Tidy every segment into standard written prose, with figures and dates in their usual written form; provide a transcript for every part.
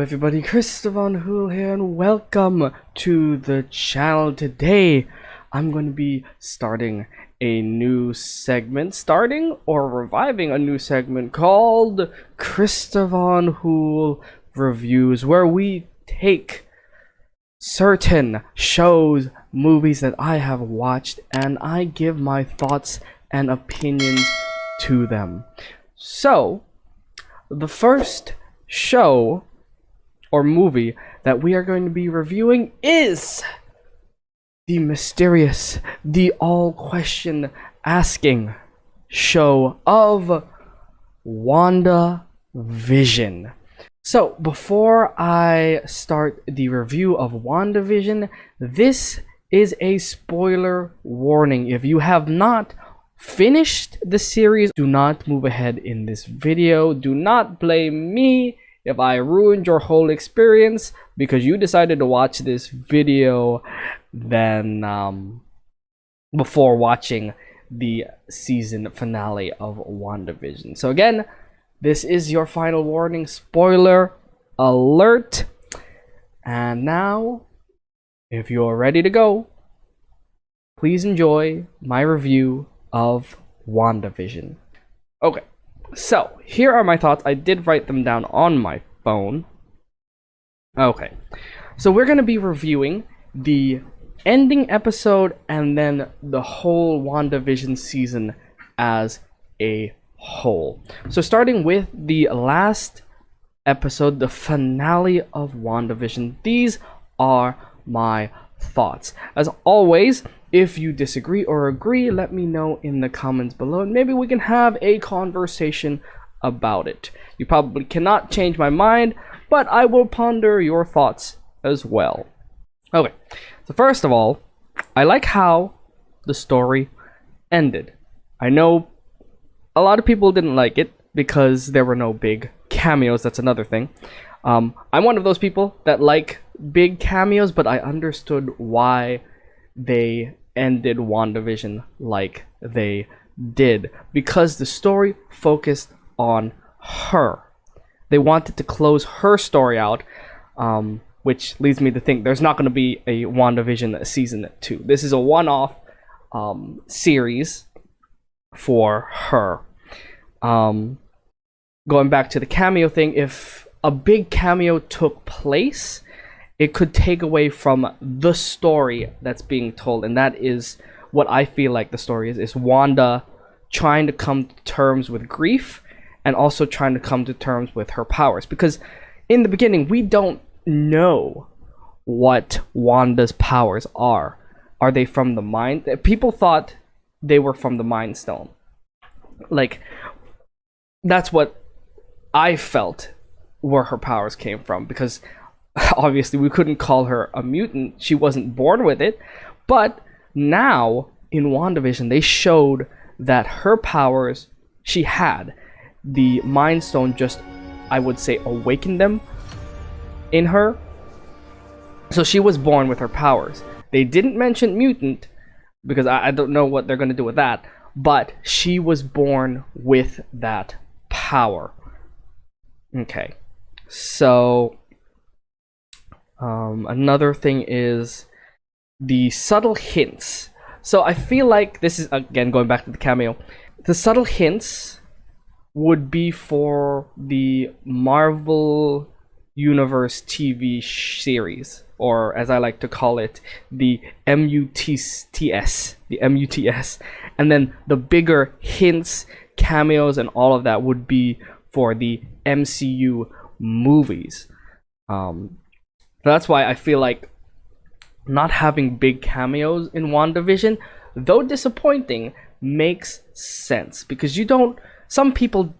everybody, Christopher here and welcome to the channel. Today I'm going to be starting a new segment, reviving a new segment called Christopher Reviews, where we take certain shows, movies that I have watched, and I give my thoughts and opinions to them. So, the first show or movie that we are going to be reviewing is the mysterious, the all question asking show of WandaVision. So before I start the review of WandaVision, this is a spoiler warning. If you have not finished the series, do not move ahead in this video. Do not blame me if I ruined your whole experience because you decided to watch this video before watching the season finale of WandaVision. So again, this is your final warning, spoiler alert. And now, if you're ready to go, please enjoy my review of WandaVision. Okay. So, here are my thoughts. I did write them down on my phone. Okay. So, we're going to be reviewing the ending episode and then the whole WandaVision season as a whole. So, starting with the last episode, the finale of WandaVision. These are my thoughts. As always, if you disagree or agree, let me know in the comments below, and maybe we can have a conversation about it. You probably cannot change my mind, but I will ponder your thoughts as well. Okay, so first of all, I like how the story ended. I know a lot of people didn't like it because there were no big cameos. That's another thing. I'm one of those people that like big cameos, but I understood why they ended WandaVision like they did, because the story focused on her. They wanted to close her story out, which leads me to think there's not going to be a WandaVision season 2. This is a one-off series for her. Going back to the cameo thing, if a big cameo took place, it could take away from the story that's being told, and that is what I feel like the story is Wanda trying to come to terms with grief and also trying to come to terms with her powers, because in the beginning we don't know what Wanda's powers are. Are they from the mind? People thought they were from the Mind Stone. Like, that's what I felt where her powers came from, because obviously we couldn't call her a mutant. She wasn't born with it. But now in WandaVision they showed that her powers, she had. The Mind Stone just, I would say, awakened them in her. So she was born with her powers. They didn't mention mutant because I don't know what they're going to do with that. But she was born with that power. Okay. So another thing is the subtle hints. So I feel like this is, again, going back to the cameo, the subtle hints would be for the Marvel Universe TV series, or as I like to call it, the MUTS, and then the bigger hints, cameos, and all of that would be for the MCU movies. That's why I feel like not having big cameos in WandaVision, though disappointing, makes sense, because some people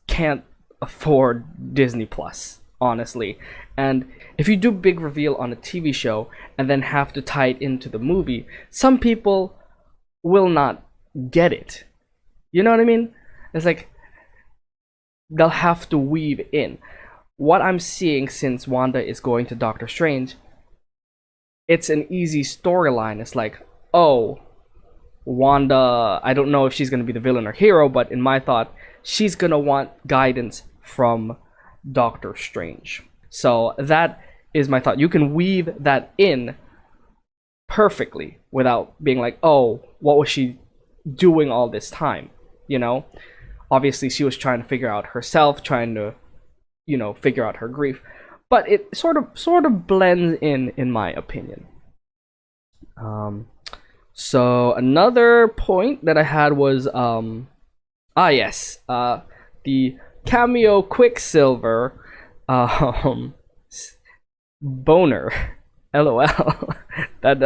can't afford Disney Plus, honestly. And if you do big reveal on a TV show and then have to tie it into the movie, some people will not get it. You know what I mean? It's like they'll have to weave in. What I'm seeing, since Wanda is going to Doctor Strange, it's an easy storyline. It's like, oh, Wanda, I don't know if she's going to be the villain or hero, but in my thought, she's going to want guidance from Doctor Strange. So that is my thought. You can weave that in perfectly without being like, oh, what was she doing all this time? You know, obviously she was trying to figure out herself, trying to, figure out her grief, but it sort of blends in my opinion. So another point that I had was yes, the cameo Quicksilver boner. LOL. That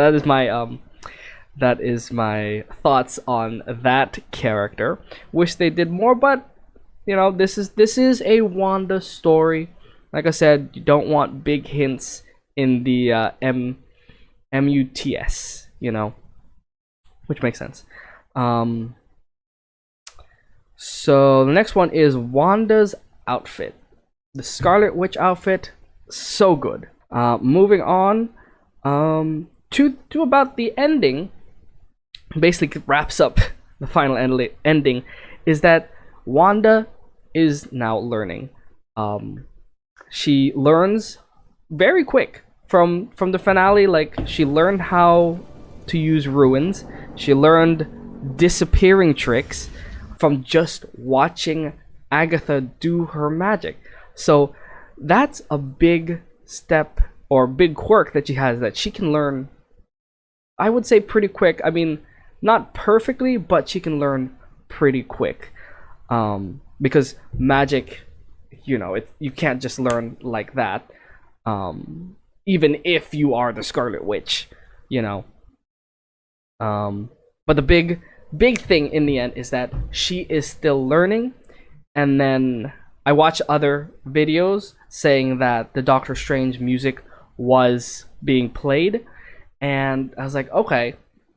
is my thoughts on that character. Wish they did more, but this is a Wanda story. Like I said, you don't want big hints in the MUTS, which makes sense. So the next one is Wanda's outfit. The Scarlet Witch outfit, so good. Moving on to about the ending, basically wraps up the final ending, is that Wanda is now learning. She learns very quick from the finale. Like, she learned how to use ruins. She learned disappearing tricks from just watching Agatha do her magic. So that's a big step or big quirk that she has, that she can learn, I would say, pretty quick. I mean, not perfectly, but she can learn pretty quick. Because magic, you can't just learn like that. Even if you are the Scarlet Witch, But the big thing in the end is that she is still learning. And then I watched other videos saying that the Doctor Strange music was being played, and I was like, okay,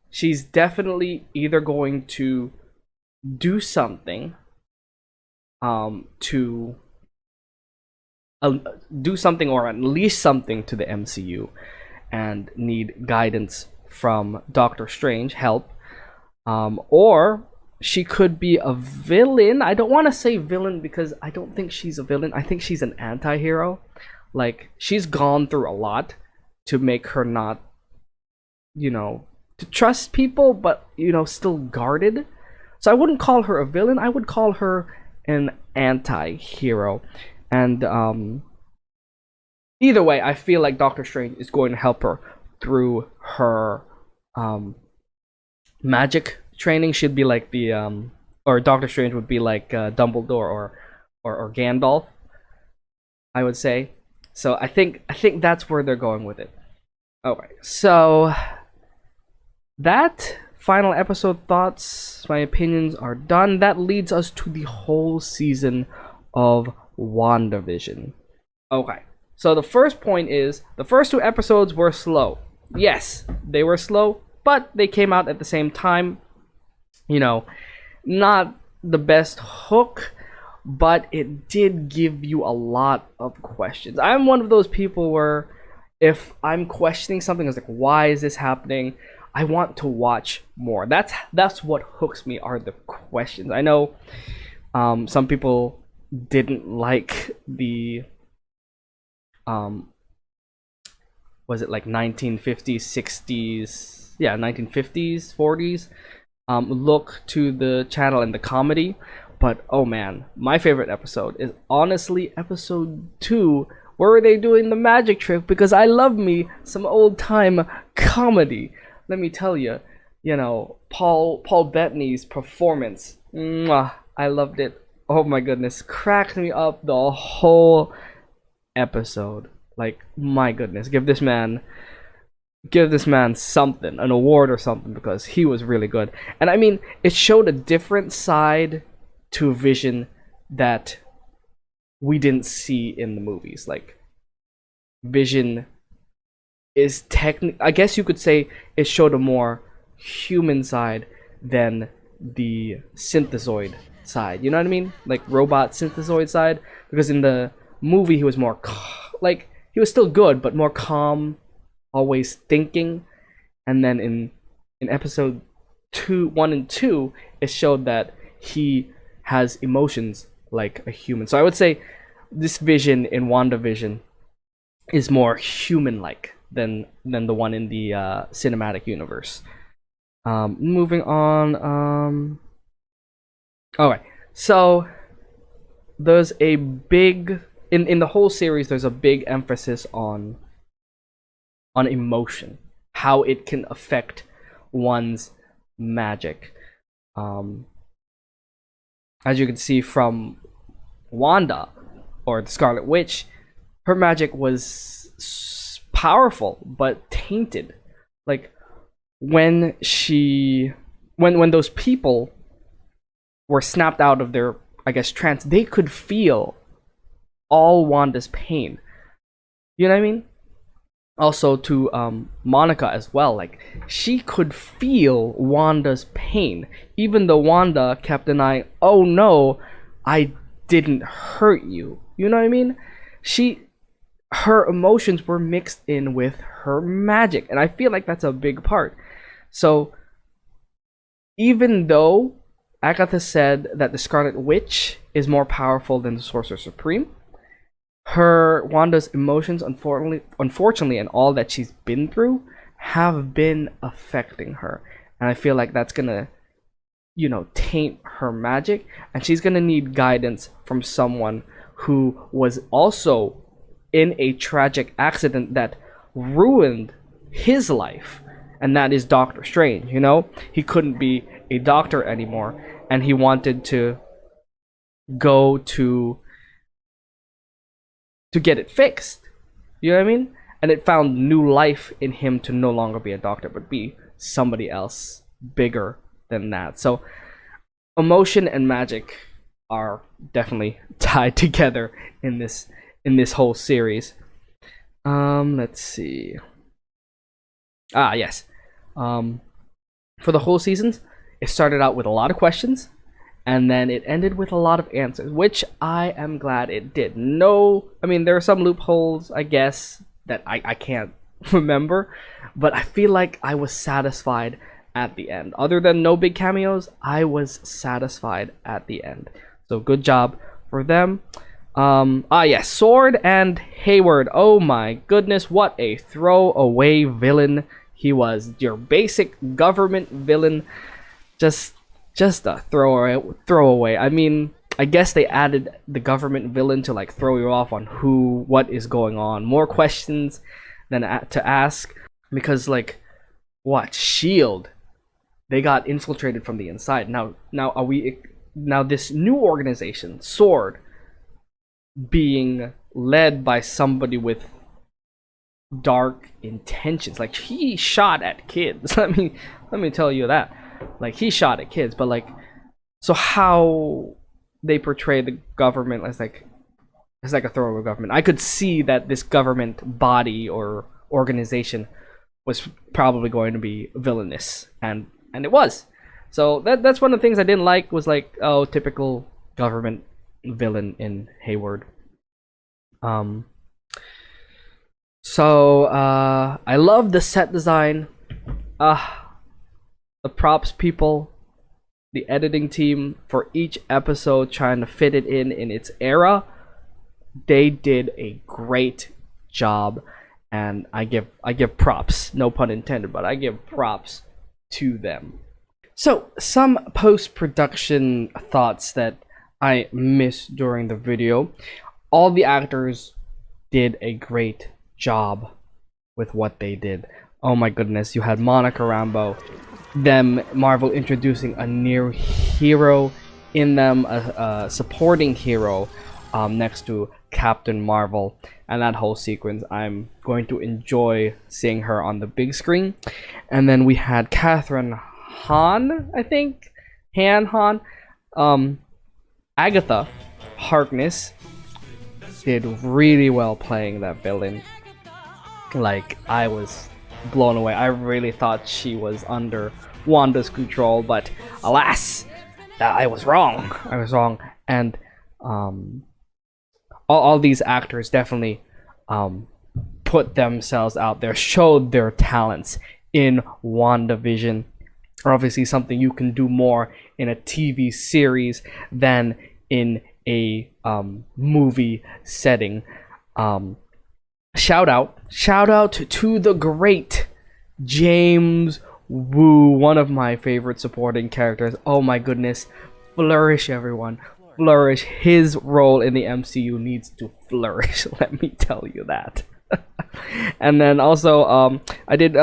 she's definitely either going to do something to do something or unleash something to the MCU and need guidance from Doctor Strange, help, or she could be a villain. I don't want to say villain because I don't think she's a villain. I think she's an anti-hero. Like, she's gone through a lot to make her not, to trust people, but, still guarded. So I wouldn't call her a villain. I would call her an anti-hero. And either way, I feel like Doctor Strange is going to help her through her magic training. Should be like the or Doctor Strange would be like Dumbledore or Gandalf, I would say. So I think that's where they're going with it. Alright, so that final episode thoughts, my opinions are done. That leads us to the whole season of WandaVision. Okay, so the first point is the first 2 episodes were slow. Yes, they were slow, but they came out at the same time. Not the best hook, but it did give you a lot of questions. I'm one of those people where if I'm questioning something, it's like, why is this happening? I want to watch more. That's what hooks me, are the questions. I know some people didn't like the was it like 1950s, 60s, 1950s, 40s look to the channel and the comedy. But oh man, my favorite episode is honestly episode 2, where are they doing the magic trick, because I love me some old time comedy. Let me tell you, Paul Bettany's performance, mwah, I loved it. Oh my goodness, cracked me up the whole episode. Like, my goodness, give this man something, an award or something, because he was really good. And I mean, it showed a different side to Vision that we didn't see in the movies. Like, Vision is I guess you could say it showed a more human side than the synthezoid side. You know what I mean? Like, robot synthezoid side. Because in the movie, he was more like, he was still good, but more calm, always thinking. And then in episode 1 and 2, it showed that he has emotions like a human. So I would say this Vision in WandaVision is more human-like than the one in the cinematic universe. Moving on. Okay, so there's a big in the whole series. There's a big emphasis on emotion, how it can affect one's magic. As you can see from Wanda or the Scarlet Witch, her magic was powerful but tainted. Like when when those people were snapped out of their, I guess, trance, they could feel all Wanda's pain. You know what I mean? Also to Monica as well. Like she could feel Wanda's pain, even though Wanda kept denying, "Oh no, I didn't hurt you." You know what I mean? Her emotions were mixed in with her magic, and I feel like that's a big part. So even though Agatha said that the Scarlet Witch is more powerful than the Sorcerer Supreme, her Wanda's emotions, unfortunately, and all that she's been through, have been affecting her, and I feel like that's gonna, taint her magic, and she's gonna need guidance from someone who was also in a tragic accident that ruined his life, and that is Doctor Strange. He couldn't be a doctor anymore, and he wanted to go to get it fixed. You know what I mean? And it found new life in him to no longer be a doctor, but be somebody else bigger than that. So emotion and magic are definitely tied together in this whole series. Let's see. Yes. For the whole seasons, it started out with a lot of questions, and then it ended with a lot of answers, which I am glad it did. There are some loopholes, I guess, that I can't remember, but I feel like I was satisfied at the end. Other than no big cameos, I was satisfied at the end. So good job for them. Yes, Sword and Hayward. Oh my goodness, what a throwaway villain he was. Your basic government villain. Just a throwaway. I guess they added the government villain to like throw you off on what is going on. More questions than to ask, because like, what, Shield? They got infiltrated from the inside. Now this new organization, Sword, being led by somebody with dark intentions. Like he shot at kids. let me tell you that. Like he shot at kids, but like, so how they portray the government as like a throwaway government. I could see that this government body or organization was probably going to be villainous, and it was. So that's one of the things I didn't like, was like, oh, typical government villain in Hayward. So I love the set design. The props people, the editing team for each episode, trying to fit it in its era, they did a great job, and I give props, no pun intended, but I give props to them. So some post-production thoughts that I missed during the video. All the actors did a great job with what they did. Oh my goodness, you had Monica Rambeau, them Marvel introducing a near hero in them, a supporting hero next to Captain Marvel, and that whole sequence, I'm going to enjoy seeing her on the big screen. And then we had Catherine Hahn, I think, Han, Agatha Harkness did really well playing that villain. Like, I was blown away. I really thought she was under Wanda's control, but alas, I was wrong. And all these actors definitely put themselves out there, showed their talents in WandaVision. Obviously something you can do more in a TV series than in a movie setting. shout out to the great James Woo, one of my favorite supporting characters. Oh my goodness, flourish everyone, flourish. His role in the MCU needs to flourish, let me tell you that. And then also I did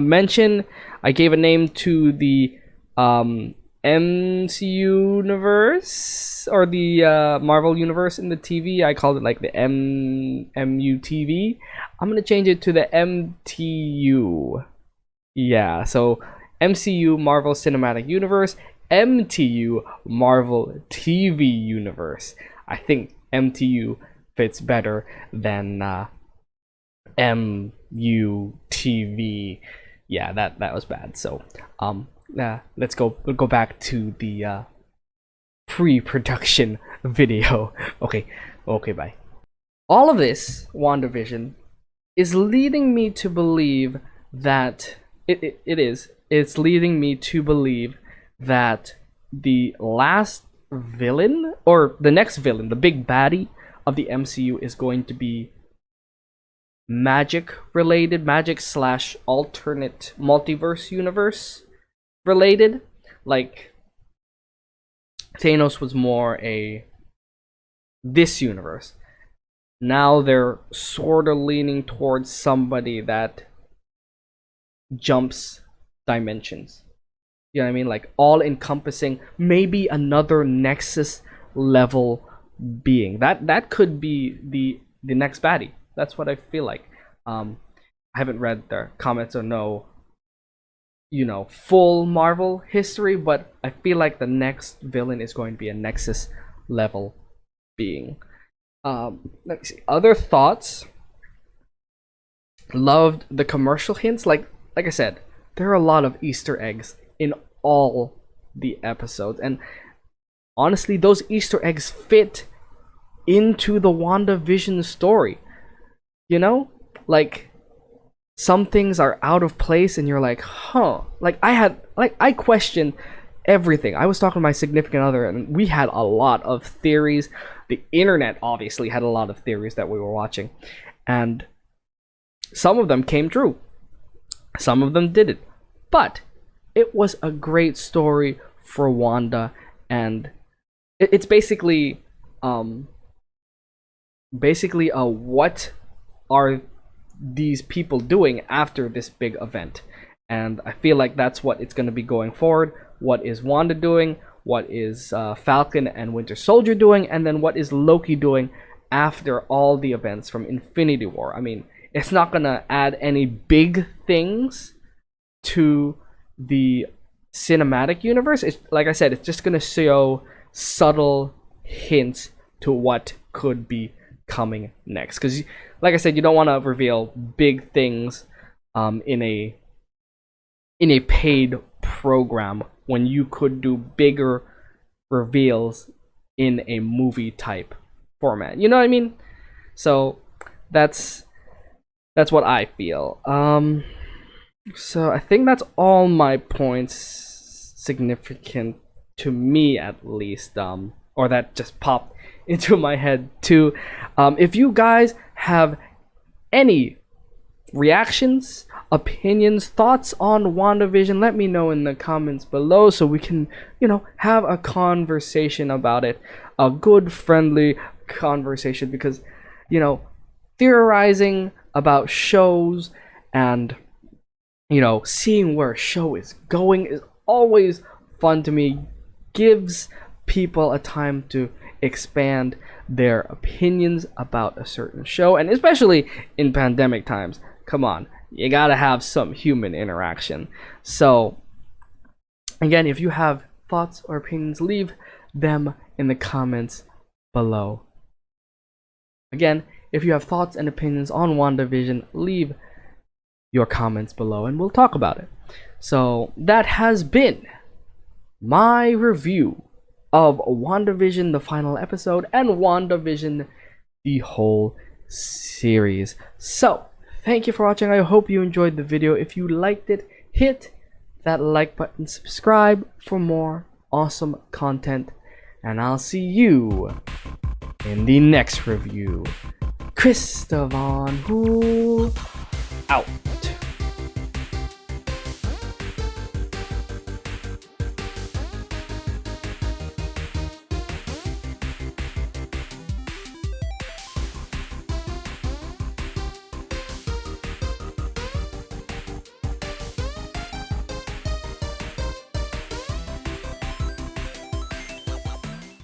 mention, I gave a name to the MCU universe, or the Marvel universe in the TV. I called it like the MUTV. I'm gonna change it to the MTU. Yeah, so MCU Marvel Cinematic Universe, MTU Marvel TV Universe. I think MTU fits better than MUTV. Yeah, that was bad. So we'll go back to the pre-production video. Okay, bye. All of this WandaVision is leading me to believe that it's leading me to believe that the last villain, or the next villain, the big baddie of the MCU, is going to be magic related, magic / alternate multiverse universe related. Like Thanos was more this universe. Now they're sort of leaning towards somebody that jumps dimensions. You know what I mean? Like all encompassing, maybe another Nexus level being. That could be the next baddie. That's what I feel like. I haven't read their comments or know, full Marvel history, but I feel like the next villain is going to be a Nexus level being. Let me see. Other thoughts. Loved the commercial hints. Like I said, there are a lot of Easter eggs in all the episodes, and honestly, those Easter eggs fit into the WandaVision story. Like some things are out of place and you're like, huh. Like I questioned everything. I was talking to my significant other and we had a lot of theories. The internet obviously had a lot of theories that we were watching, and some of them came true, some of them didn't, but it was a great story for Wanda. And it's basically what are these people doing after this big event? And I feel like that's what it's going to be going forward. What is Wanda doing? What is Falcon and Winter Soldier doing? And then what is Loki doing after all the events from Infinity War? I mean, it's not going to add any big things to the cinematic universe. It's, like I said, it's just going to show subtle hints to what could be coming next. Because, like I said, you don't want to reveal big things in a paid program when you could do bigger reveals in a movie type format. You know what I mean? So that's what I feel. So I think that's all my points significant to me, at least, or that just popped into my head too. If you guys have any reactions, opinions, thoughts on WandaVision, let me know in the comments below so we can, have a conversation about it. A good, friendly conversation, because, theorizing about shows and, seeing where a show is going is always fun to me. Gives people a time to expand their opinions about a certain show, and especially in pandemic times, come on, you gotta have some human interaction. So again, if you have thoughts or opinions, leave them in the comments below. Again, if you have thoughts and opinions on WandaVision, leave your comments below and we'll talk about it. So that has been my review of WandaVision, the final episode, and WandaVision, the whole series. So thank you for watching. I hope you enjoyed the video. If you liked it, hit that like button, subscribe for more awesome content, and I'll see you in the next review. Christopher Who out.